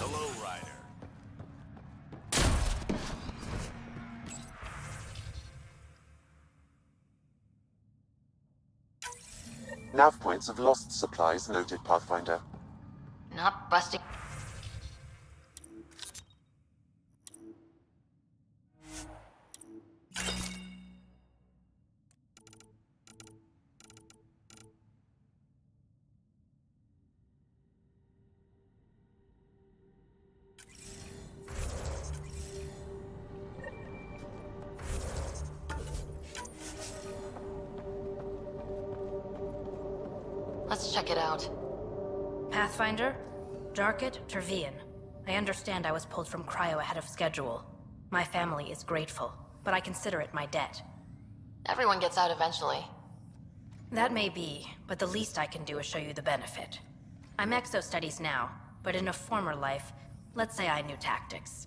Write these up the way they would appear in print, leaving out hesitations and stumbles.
Hello, Ryder. Nav points of lost supplies noted, Pathfinder. Not busting. Let's check it out. Pathfinder? Jarkett, Tervian. I understand I was pulled from cryo ahead of schedule. My family is grateful, but I consider it my debt. Everyone gets out eventually. That may be, but the least I can do is show you the benefit. I'm exo-studies now, but in a former life, let's say I knew tactics.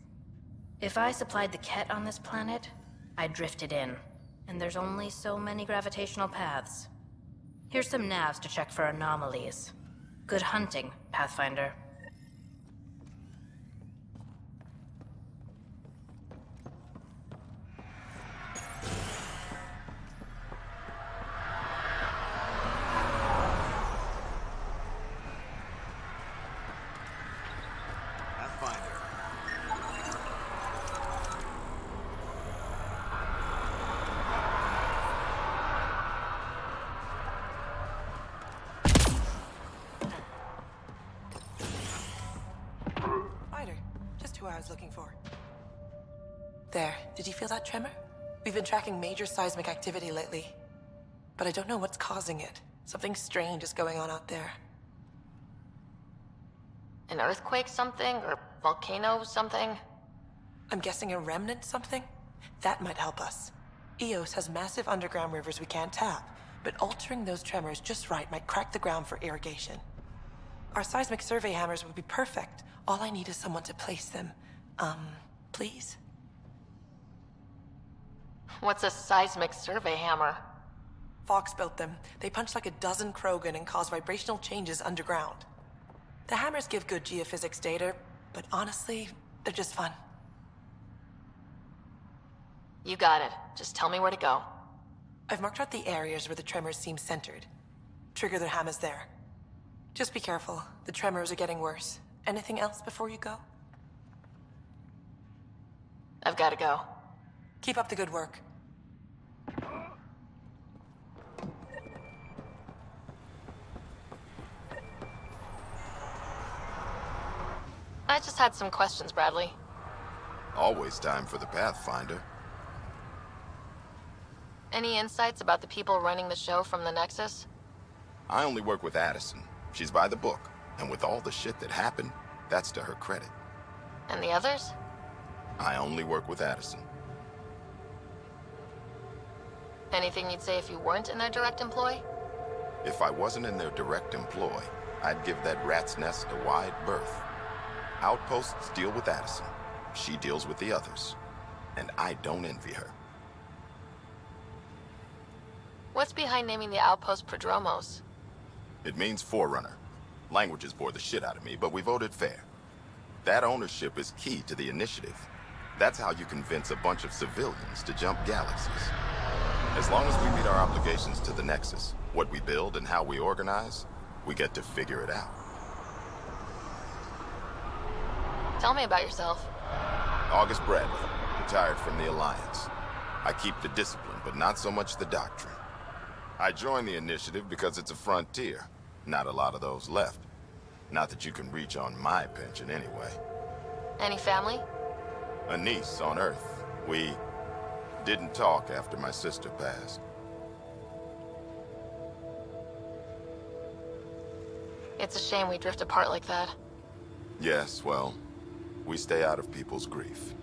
If I supplied the Ket on this planet, I drifted in, and there's only so many gravitational paths. Here's some navs to check for anomalies. Good hunting, Pathfinder. Pathfinder. Just who I was looking for. There, did you feel that tremor? We've been tracking major seismic activity lately, but I don't know what's causing it. Something strange is going on out there. An earthquake something? Or volcano something? I'm guessing a remnant something? That might help us. Eos has massive underground rivers we can't tap, but altering those tremors just right might crack the ground for irrigation. Our seismic survey hammers would be perfect. All I need is someone to place them. Please? What's a seismic survey hammer? Fox built them. They punch like a dozen Krogan and cause vibrational changes underground. The hammers give good geophysics data, but honestly, they're just fun. You got it. Just tell me where to go. I've marked out the areas where the tremors seem centered. Trigger the hammers there. Just be careful. The tremors are getting worse. Anything else before you go? I've got to go. Keep up the good work. I just had some questions, Bradley. Always time for the Pathfinder. Any insights about the people running the show from the Nexus? I only work with Addison. She's by the book. And with all the shit that happened, that's to her credit. And the others? I only work with Addison. Anything you'd say if you weren't in their direct employ? If I wasn't in their direct employ, I'd give that rat's nest a wide berth. Outposts deal with Addison. She deals with the others. And I don't envy her. What's behind naming the outpost Prodromos? It means Forerunner. Languages bore the shit out of me, but we voted fair. That ownership is key to the initiative. That's how you convince a bunch of civilians to jump galaxies. As long as we meet our obligations to the Nexus, what we build and how we organize, we get to figure it out. Tell me about yourself. August Bradley, retired from the Alliance. I keep the discipline, but not so much the doctrine. I joined the initiative because it's a frontier. Not a lot of those left. Not that you can reach on my pension anyway. Any family? A niece on Earth. We didn't talk after my sister passed. It's a shame we drift apart like that. Yes, well, we stay out of people's grief.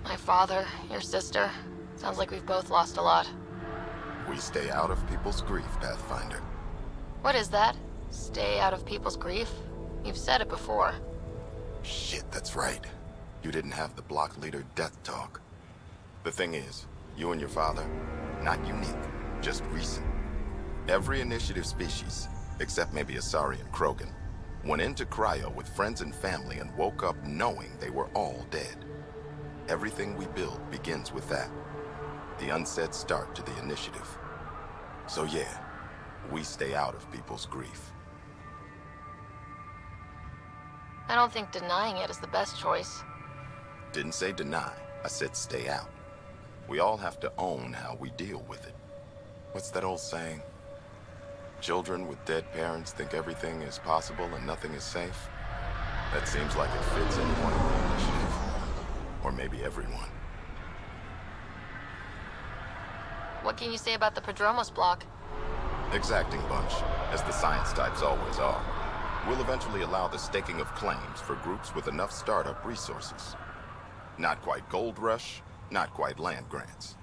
My father, your sister. Sounds like we've both lost a lot. We stay out of people's grief, Pathfinder. What is that? Stay out of people's grief? You've said it before. Shit, that's right. You didn't have the block leader death talk. The thing is, you and your father, not unique, just recent. Every initiative species, except maybe a Saurian Krogan, Went into cryo with friends and family and woke up knowing they were all dead. Everything we build begins with that. The unsaid start to the initiative. So yeah, we stay out of people's grief. I don't think denying it is the best choice. Didn't say deny, I said stay out. We all have to own how we deal with it. What's that old saying? Children with dead parents think everything is possible and nothing is safe? That seems like it fits anyone in the initiative. Or maybe everyone. What can you say about the Prodromos block? Exacting bunch, as the science types always are. We'll eventually allow the staking of claims for groups with enough startup resources. Not quite gold rush, not quite land grants.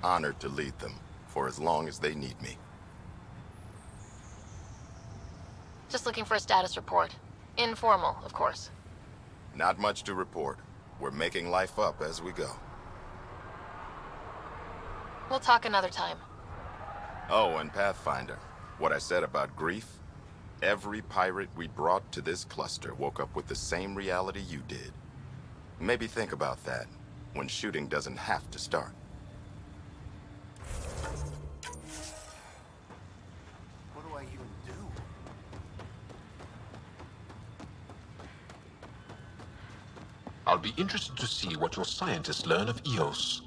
Honored to lead them for as long as they need me. Just looking for a status report. Informal, of course. Not much to report. We're making life up as we go. We'll talk another time. Oh, and Pathfinder, what I said about grief? Every pirate we brought to this cluster woke up with the same reality you did. Maybe think about that when shooting doesn't have to start. What do I even do? I'll be interested to see what your scientists learn of Eos.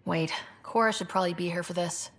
Wait, Cora should probably be here for this.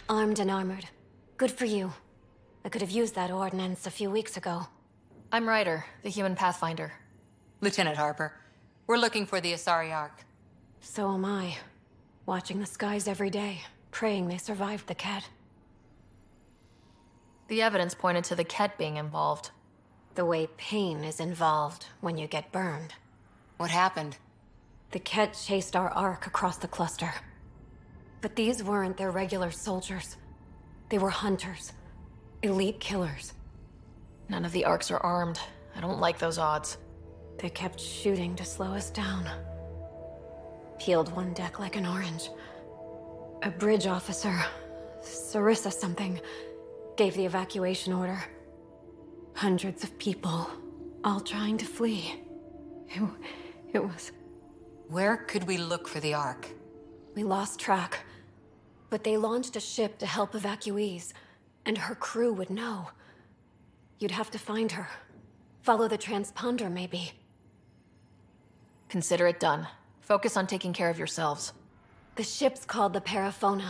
Armed and armored. Good for you. I could have used that ordnance a few weeks ago. I'm Ryder, the human pathfinder. Lieutenant Harper, we're looking for the Asari Ark. So am I. Watching the skies every day, praying they survived the Ket. The evidence pointed to the Ket being involved. The way pain is involved when you get burned. What happened? The Ket chased our Ark across the cluster. But these weren't their regular soldiers. They were hunters. Elite killers. None of the Arks are armed. I don't like those odds. They kept shooting to slow us down. Peeled one deck like an orange. A bridge officer, Sarissa something, gave the evacuation order. Hundreds of people, all trying to flee. It was... Where could we look for the Ark? We lost track. But they launched a ship to help evacuees, and her crew would know. You'd have to find her. Follow the transponder, maybe. Consider it done. Focus on taking care of yourselves. The ship's called the Paraphona.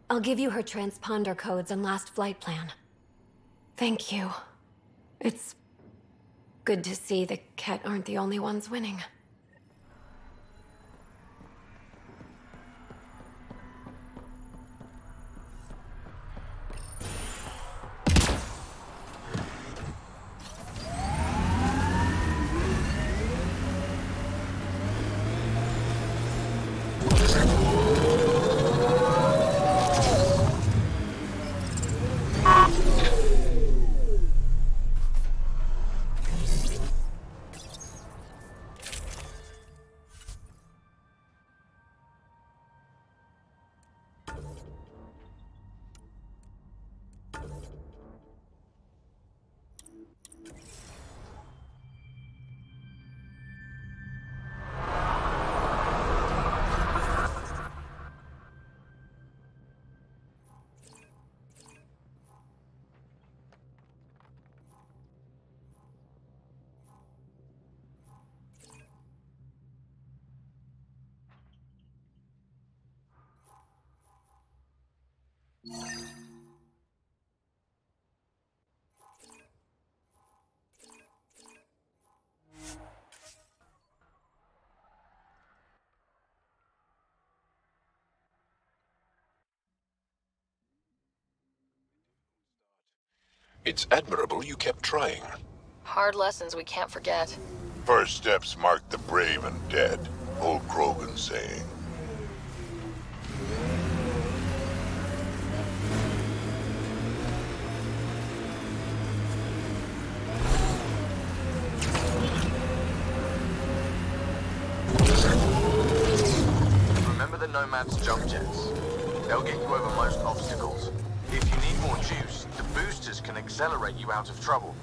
I'll give you her transponder codes and last flight plan. Thank you. It's good to see the Ket aren't the only ones winning. It's admirable you kept trying. Hard lessons we can't forget. First steps mark the brave and dead. Old Krogan saying. Remember the Nomad's jump jets? They'll get you over most obstacles. If you need more juice, the boosters can accelerate you out of trouble.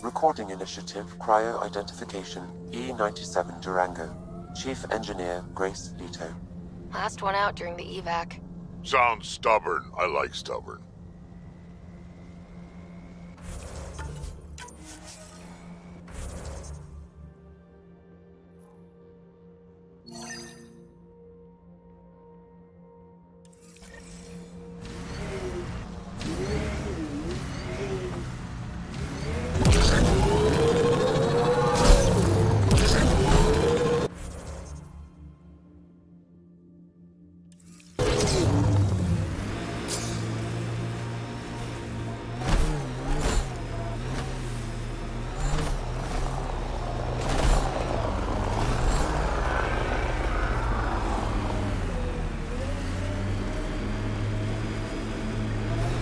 Recording Initiative Cryo Identification E97 Durango. Chief Engineer Grace Leto. Last one out during the evac. Sounds stubborn. I like stubborn.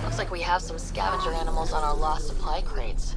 Looks like we have some scavenger animals on our lost supply crates.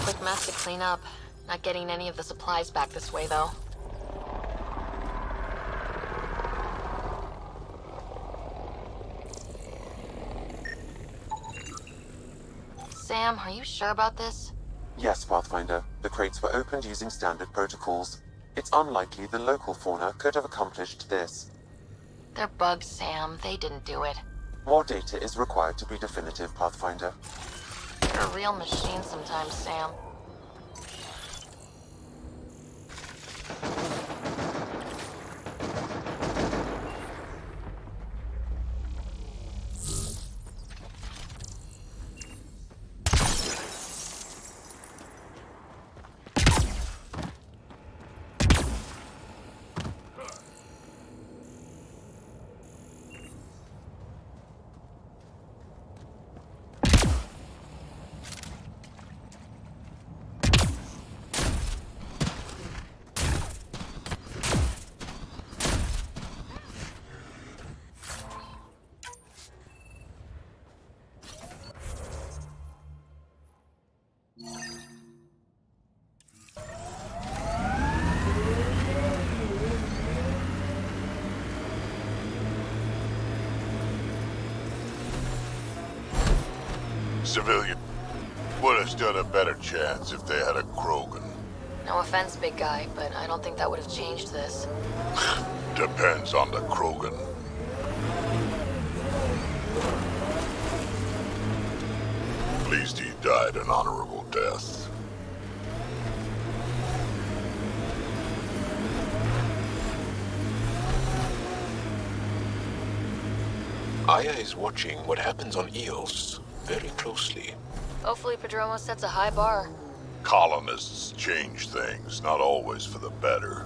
Quick mess to clean up. Not getting any of the supplies back this way, though. Sam, are you sure about this? Yes, Pathfinder. The crates were opened using standard protocols. It's unlikely the local fauna could have accomplished this. They're bugs, Sam. They didn't do it. More data is required to be definitive, Pathfinder. You're a real machine sometimes, Sam. Civilian would have stood a better chance if they had a Krogan. No offense, big guy, but I don't think that would have changed this. Depends on the Krogan. At least he died an honorable death. Aya is watching what happens on Eos very closely. Hopefully Padromo sets a high bar. Colonists change things, not always for the better.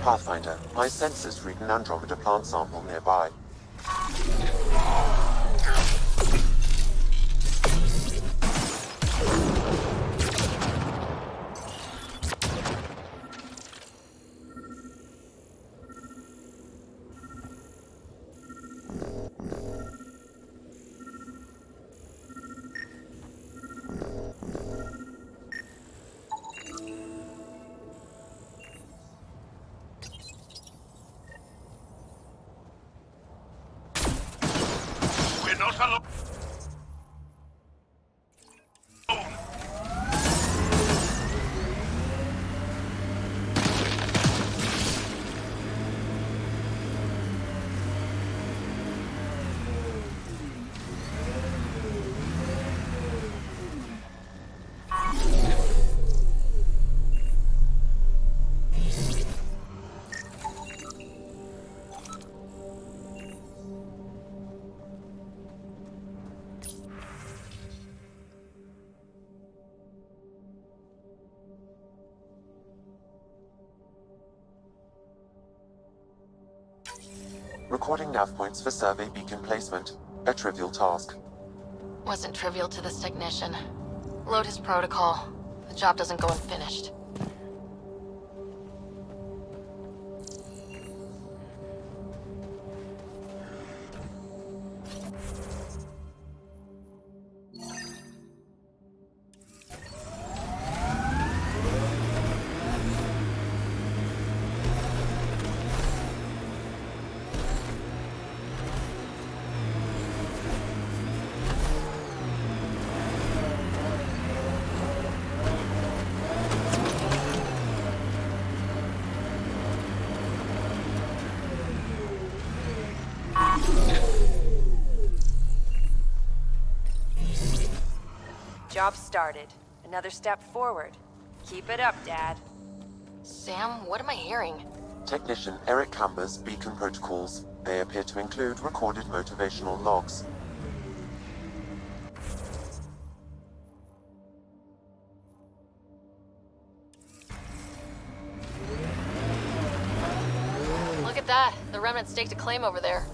Pathfinder, my sensors read an Andromeda plant sample nearby. Recording nav points for survey beacon placement. A trivial task. Wasn't trivial to this technician. Load his protocol. The job doesn't go unfinished. Job started. Another step forward. Keep it up, Dad. Sam, what am I hearing? Technician Eric Camber's beacon protocols. They appear to include recorded motivational logs. Look at that. The Remnant staked a claim over there.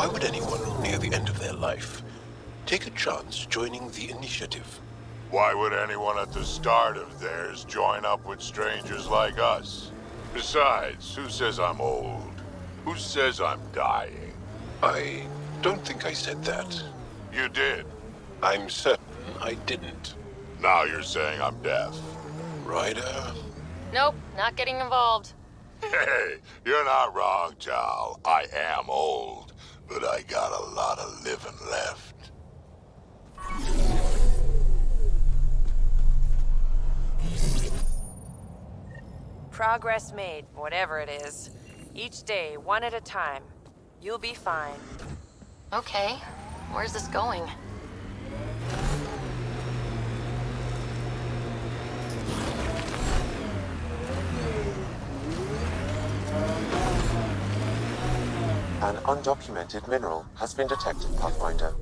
Why would anyone near the end of their life take a chance joining the initiative? Why would anyone at the start of theirs join up with strangers like us? Besides, who says I'm old? Who says I'm dying? I don't think I said that. You did. I'm certain I didn't. Now you're saying I'm deaf. Ryder? Nope, not getting involved. Hey, you're not wrong, Tal. I am old, but I got a lot of living left. Progress made, whatever it is. Each day, one at a time. You'll be fine. Okay, where's this going? An undocumented mineral has been detected, Pathfinder.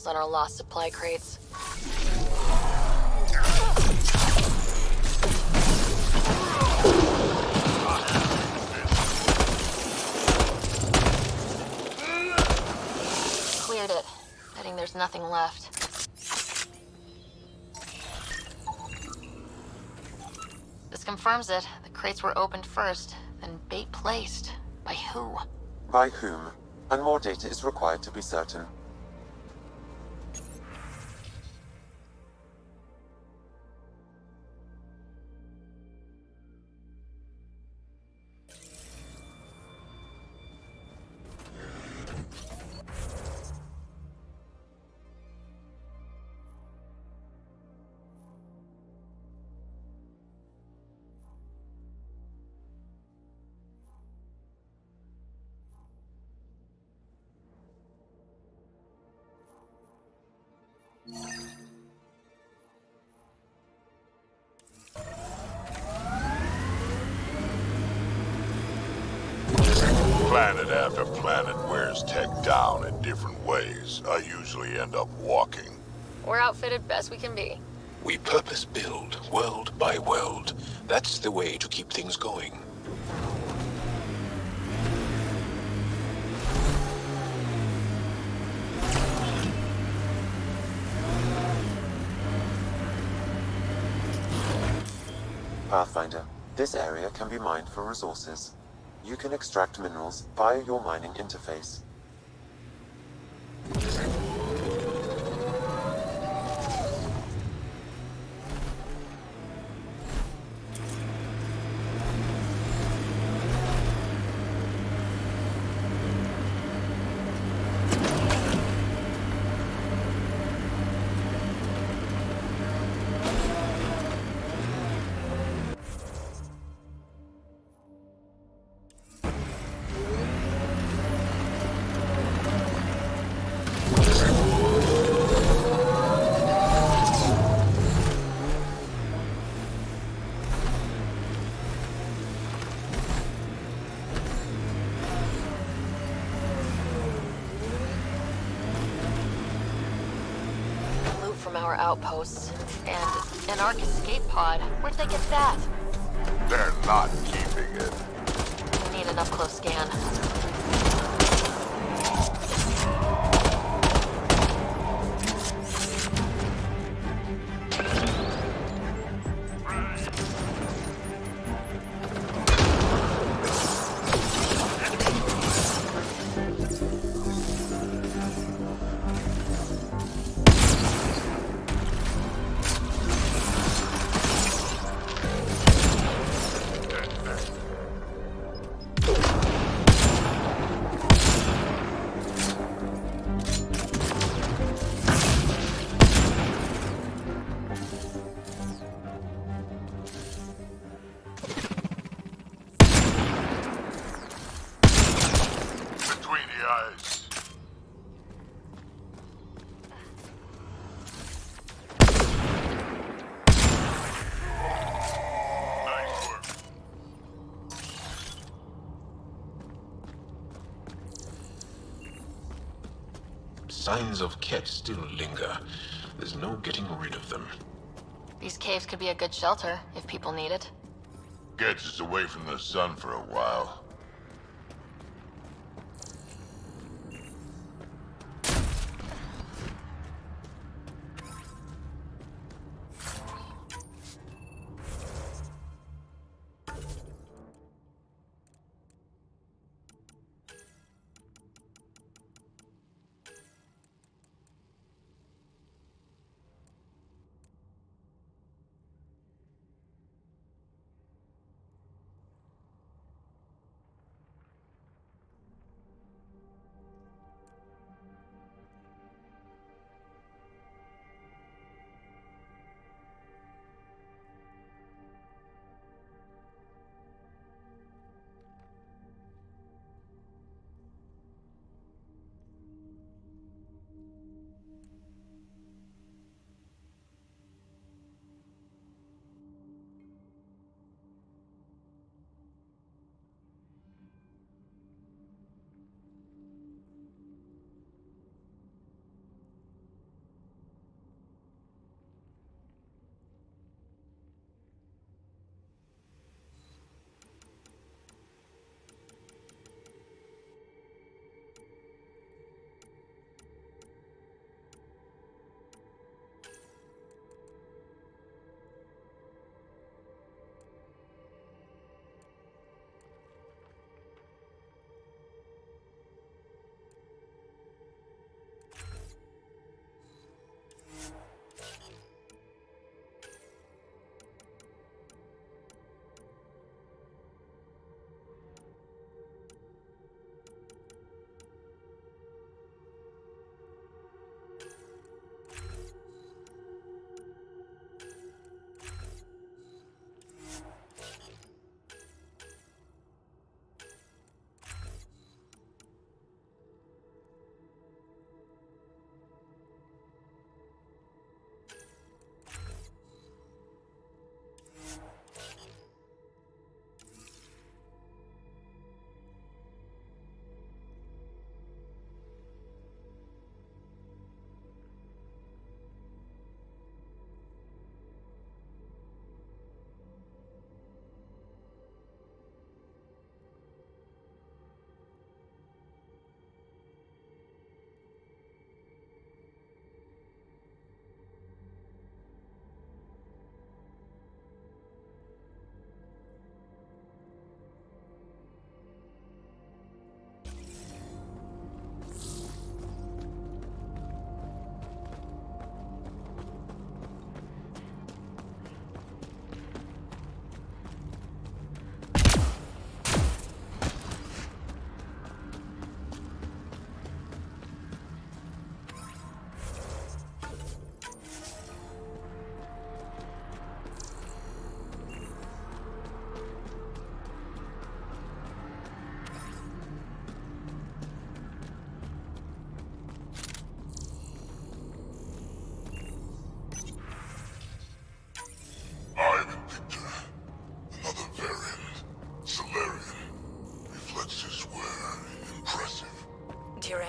On our lost supply crates. Cleared it. Betting there's nothing left. This confirms it. The crates were opened first, then bait placed. By who? By whom? And more data is required to be certain. Planet after planet wears tech down in different ways. I usually end up walking. We're outfitted best we can be. We purpose build, world by world. That's the way to keep things going. Pathfinder, this area can be mined for resources. You can extract minerals via your mining interface. Our outposts and an Ark escape pod. Where'd they get that? They're not keeping it. We need an up-close scan. Signs of Ket still linger. There's no getting rid of them. These caves could be a good shelter if people need it. Gets us away from the sun for a while.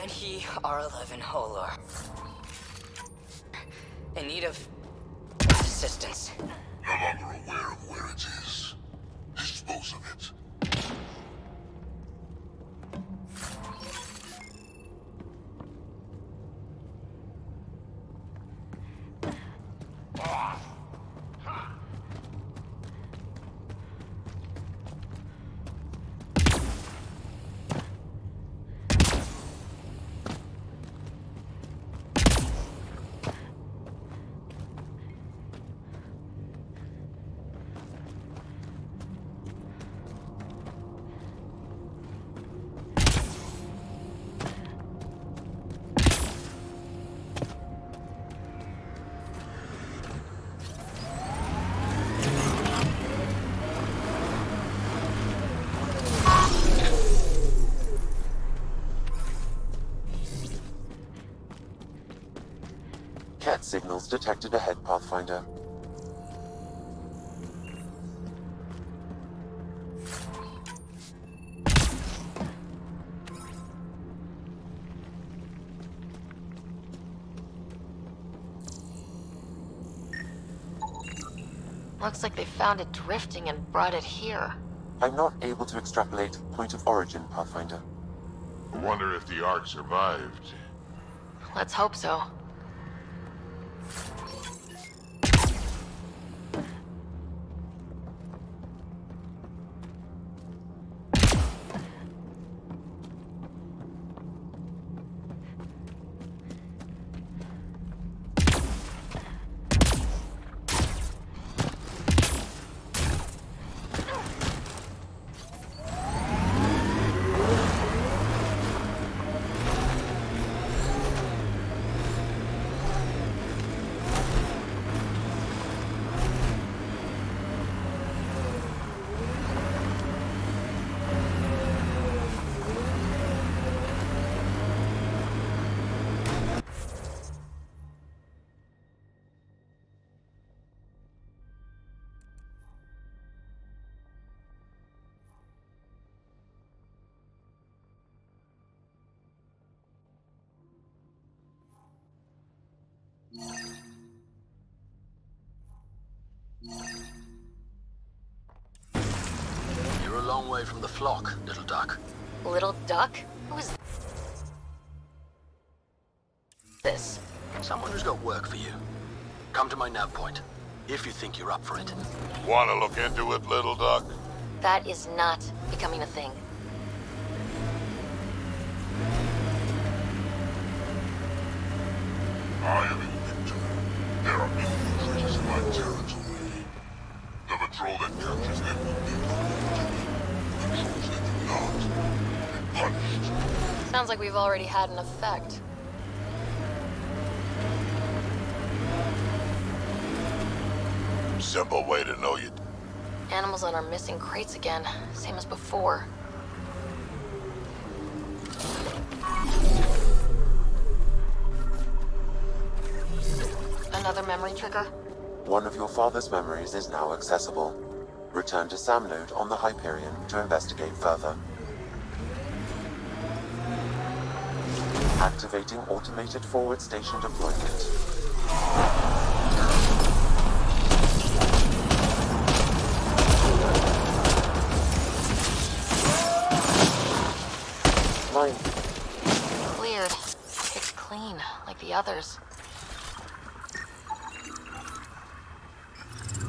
He R11 Holor. In need of assistance. No longer aware of where it is. Dispose of it. Cat signals detected ahead, Pathfinder. Looks like they found it drifting and brought it here. I'm not able to extrapolate point of origin, Pathfinder. I wonder if the Ark survived. Let's hope so. You're a long way from the flock, little duck. Little duck? Who is this? Someone who's got work for you. Come to my nav point, if you think you're up for it. Want to look into it, little duck? That is not becoming a thing. I am Invictor. There are many creatures in my territory. The patrol that captures them will be punished. Patrols that do not will be punished. Sounds like we've already had an effect. Simple way to know you. Animals on our missing crates again, same as before. Another memory trigger? One of your father's memories is now accessible. Return to Sam Node on the Hyperion to investigate further. Activating automated forward station deployment. Mine. Cleared. It's clean, like the others.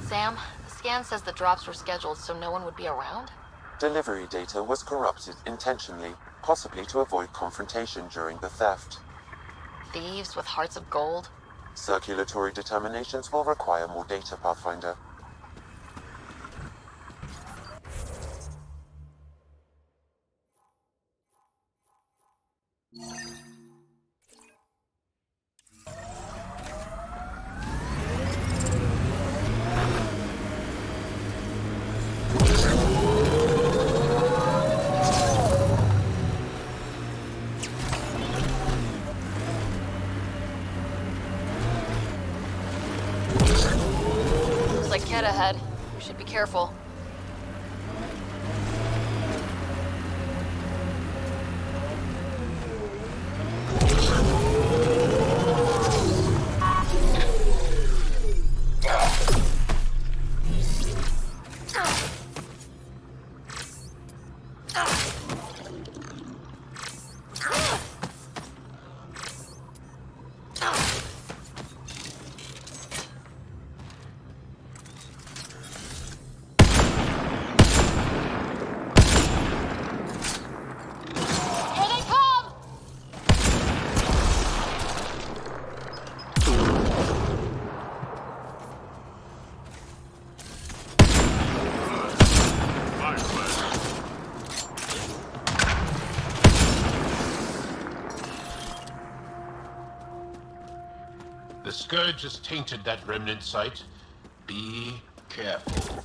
Sam, the scan says the drops were scheduled so no one would be around? Delivery data was corrupted intentionally, possibly to avoid confrontation during the theft. Thieves with hearts of gold? Circulatory determinations will require more data, Pathfinder. Ahead. We should be careful. The Scourge has tainted that remnant site. Be careful.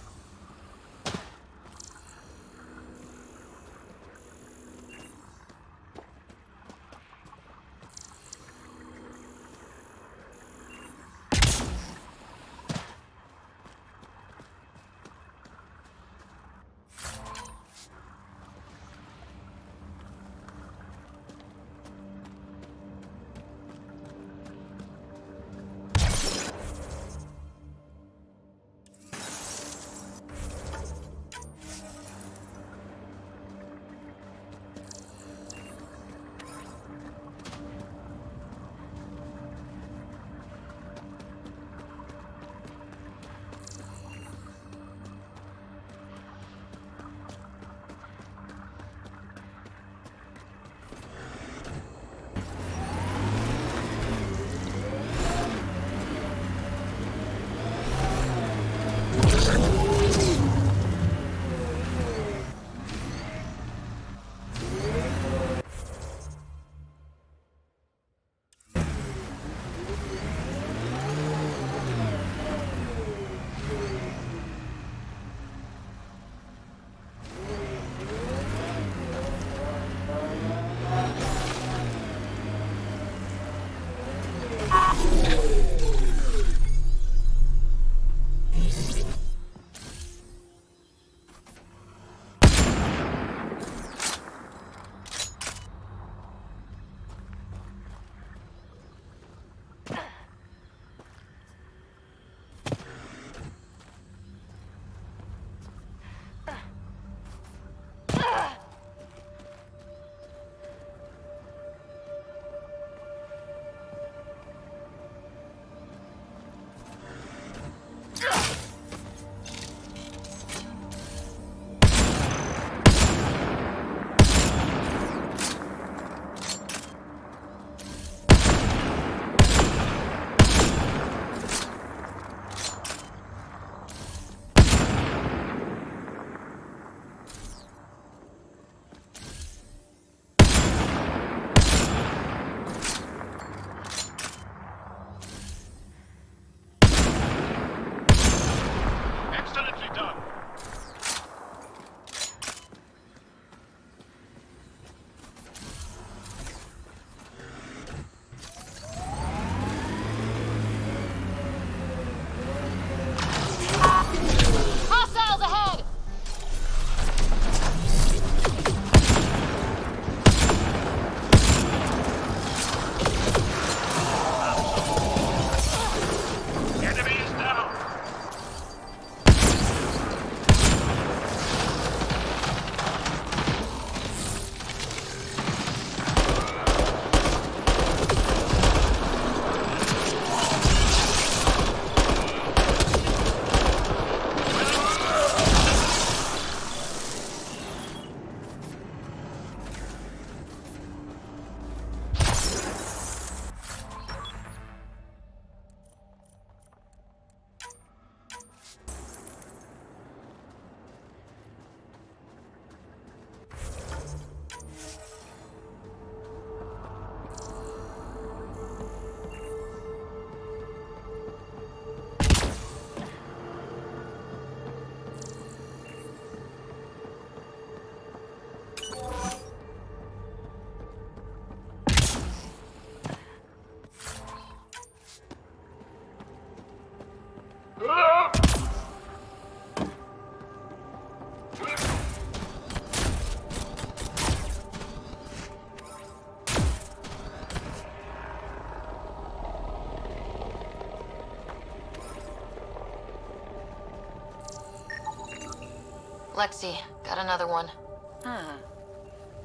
Lexi, got another one.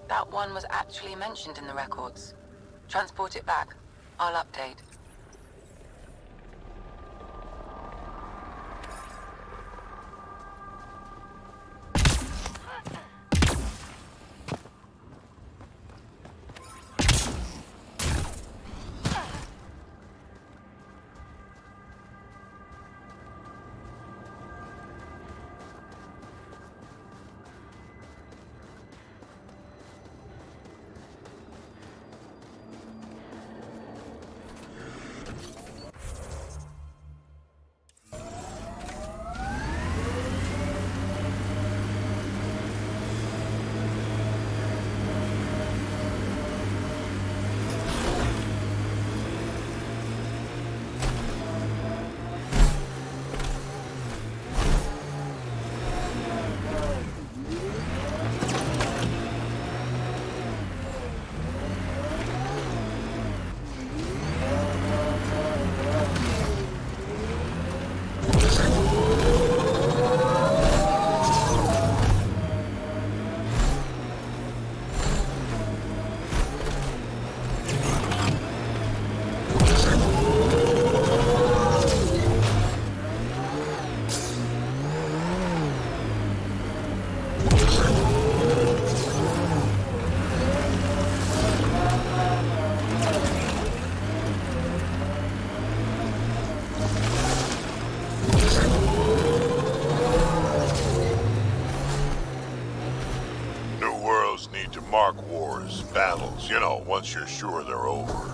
That one was actually mentioned in the records. Transport it back. I'll update. Mark wars, battles, you know, once you're sure they're over.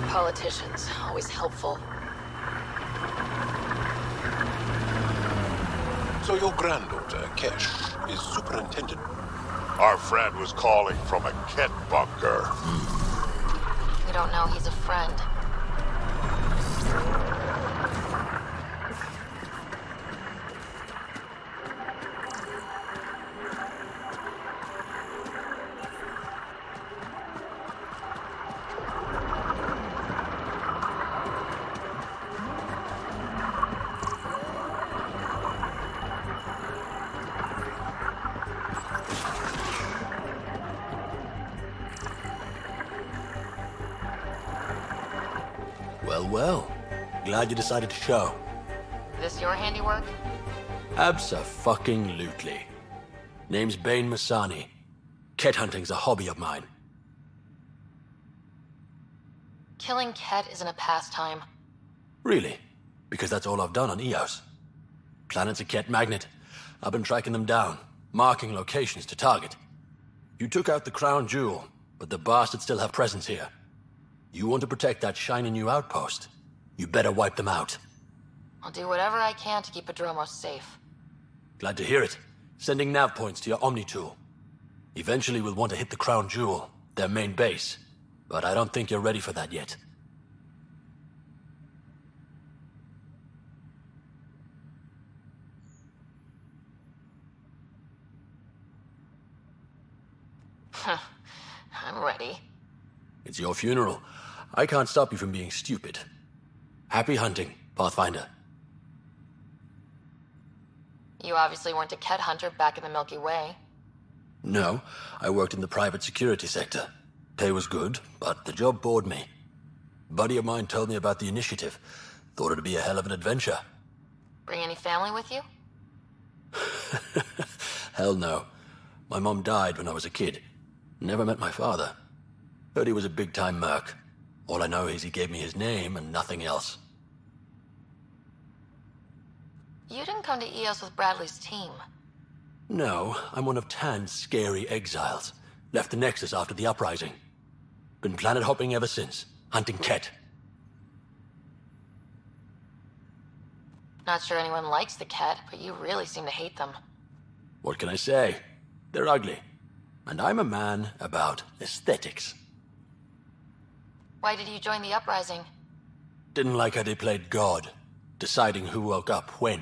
Politicians, always helpful. So your granddaughter, Kesh, is superintendent? Our friend was calling from a Kett bunker. We don't know he's a friend. Well, well. Glad you decided to show. This your handiwork? Abso-fucking-lutely. Name's Bane Masani. Ket hunting's a hobby of mine. Killing Ket isn't a pastime. Really? Because that's all I've done on Eos. Planet's a Ket magnet. I've been tracking them down, marking locations to target. You took out the crown jewel, but the bastards still have presence here. You want to protect that shiny new outpost? You better wipe them out. I'll do whatever I can to keep Adromos safe. Glad to hear it. Sending nav points to your Omni tool. Eventually we'll want to hit the crown jewel, their main base. But I don't think you're ready for that yet. I'm ready. It's your funeral. I can't stop you from being stupid. Happy hunting, Pathfinder. You obviously weren't a Ket hunter back in the Milky Way. No, I worked in the private security sector. Pay was good, but the job bored me. A buddy of mine told me about the initiative. Thought it'd be a hell of an adventure. Bring any family with you? Hell no. My mom died when I was a kid. Never met my father. Heard he was a big-time merc. All I know is he gave me his name and nothing else. You didn't come to Eos with Bradley's team. No, I'm one of Tan's scary exiles. Left the Nexus after the uprising. Been planet hopping ever since, hunting Ket. Not sure anyone likes the Ket, but you really seem to hate them. What can I say? They're ugly. And I'm a man about aesthetics. Why did you join the uprising? Didn't like how they played God, deciding who woke up when.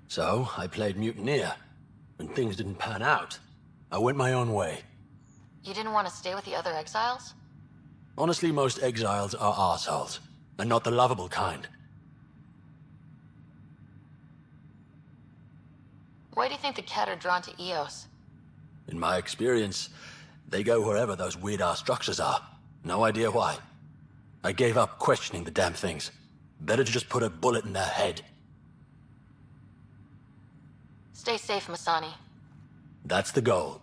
So, I played mutineer. When things didn't pan out, I went my own way. You didn't want to stay with the other exiles? Honestly, most exiles are arseholes, and not the lovable kind. Why do you think the Ket are drawn to Eos? In my experience, they go wherever those weird-ass structures are. No idea why. I gave up questioning the damn things. Better to just put a bullet in their head. Stay safe, Masani. That's the goal.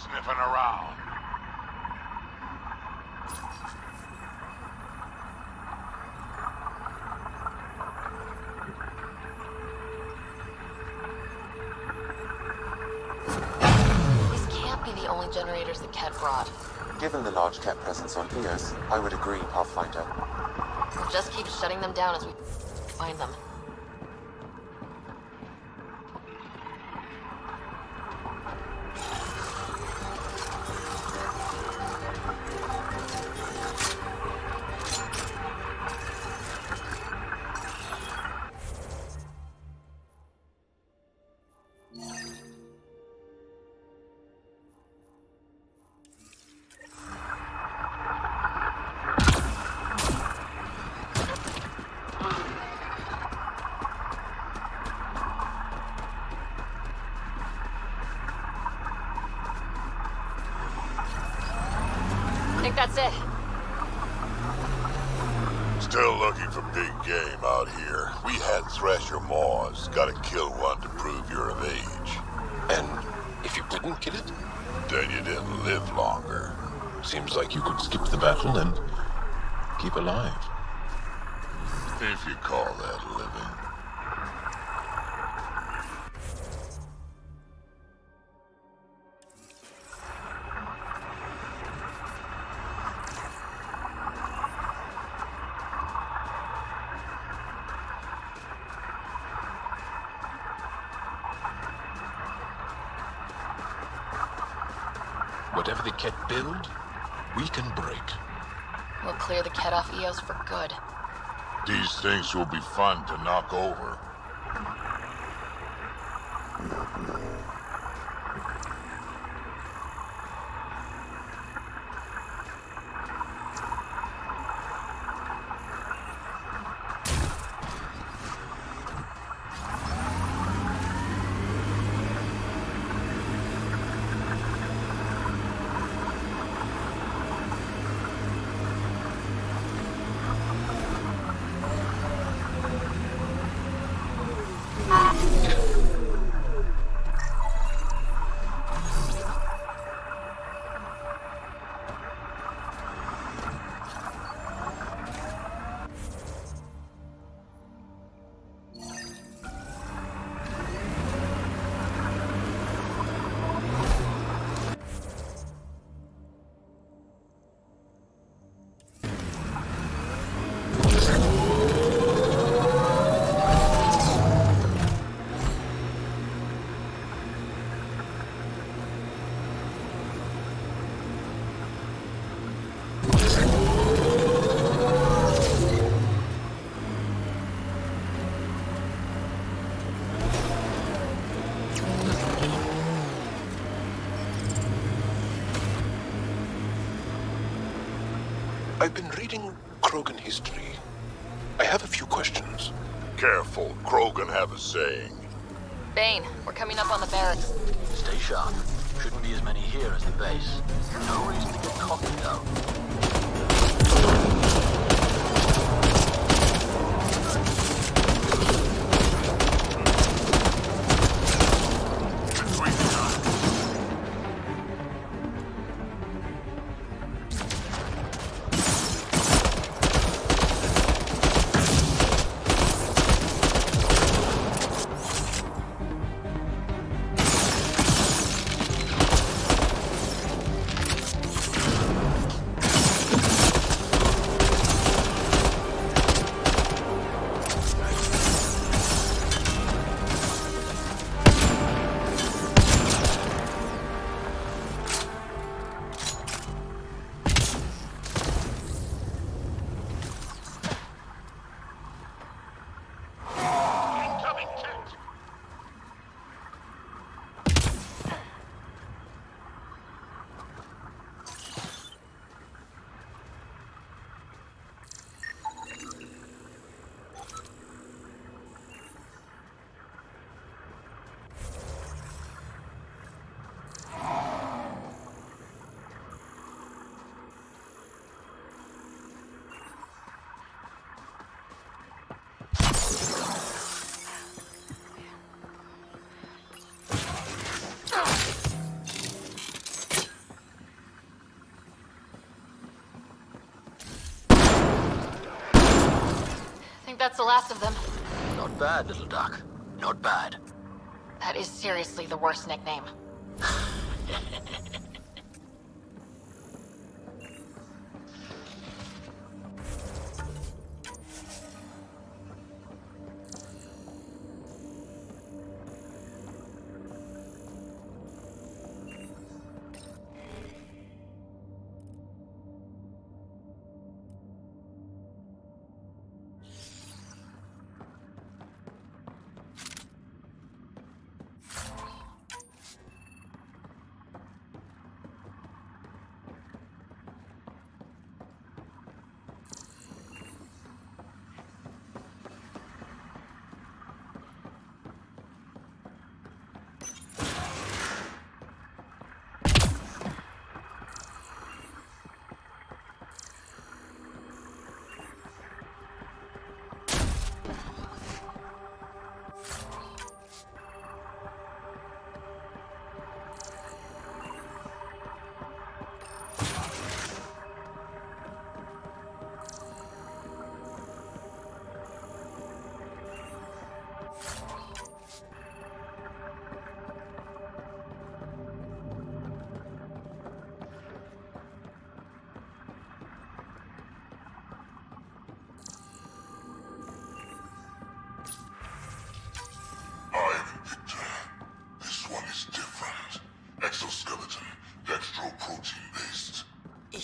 sniffing around. These can't be the only generators the Ket brought. Given the large Ket presence on Eos, I would agree, Pathfinder. We'll just keep shutting them down as we find them. I think that's it. Still looking for big game out here. We had Thresher Maws. Gotta kill one to prove you're of age. And if you didn't kill it? Then you didn't live longer. Seems like you could skip the battle and keep alive. If you call that living. Whatever the Ket build, we can break. We'll clear the Ket off Eos for good. These things will be fun to knock over. I've been reading Krogan history. I have a few questions. Careful, Krogan have a saying. Bane, we're coming up on the barracks. Stay sharp. Shouldn't be as many here as the base. No reason to get cocky, though. that's the last of them. Not bad, little duck. Not bad. That is seriously the worst nickname.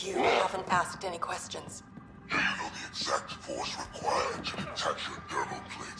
You haven't asked any questions. Do you know the exact force required to detach your dermal plate?